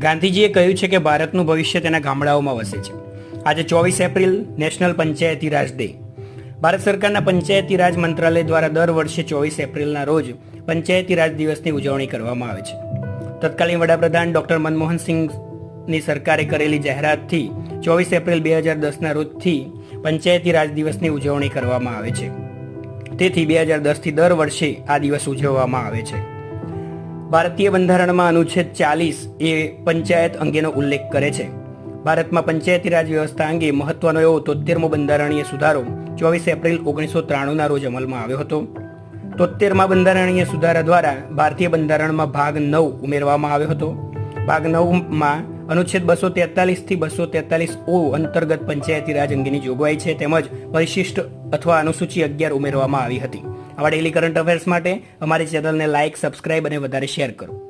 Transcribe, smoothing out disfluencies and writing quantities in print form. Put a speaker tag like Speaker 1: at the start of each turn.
Speaker 1: ગાંધીજીએ કહ્યું છે કે ભારતનું ભવિષ્ય તેના ગામડાઓમાં વસે છે. આજે 24 April national Panchayati Raj day. Bharat સરકારના પંચાયતી રાજ મંત્રાલય દ્વારા દર વર્ષે 24 એપ્રિલના રોજ પંચાયતી રાજ દિવસની ઉજવણી કરવામાં આવે છે. તત્કાલીન વડાપ્રધાન ડોક્ટર મનમોહન સિંહની સરકારે કરેલી જાહેરાતથી 24 એપ્રિલ 2010ના રોજથી પંચાયતી રાજ દિવસની ઉજવણી કરવામાં આવે છે. તેથી 2010થી દર વર્ષે આ દિવસ ઉજવવામાં આવે છે. ભારતીય બંધારણમાં અનુચ્છેદ 40 એ પંચાયત અંગેનો ઉલ્લેખ કરે છે. ભારતમાં પંચાયતી રાજ વ્યવસ્થા અંગે મહત્વનો એવો 73મો બંધારણીય સુધારો 24 એપ્રિલ 1993ના રોજ અમલમાં આવ્યો હતો. 73મા બંધારણીય સુધારા દ્વારા ભારતીય બંધારણમાં ભાગ 9 ઉમેરવામાં આવ્યો હતો. ભાગ 9માં અનુચ્છેદ 243 થી 243O અંતર્ગત પંચાયતી રાજ અંગેની જોગવાઈ છે, તેમજ પરિશિષ્ટ અથવા અનુસૂચિ 11 ઉમેરવામાં આવી હતી. આવા ડેઇલી કરંટ અફેર્સ માટે અમારી ચેનલને લાઇક, સબસ્ક્રાઇબ અને વધારે શેર કરો.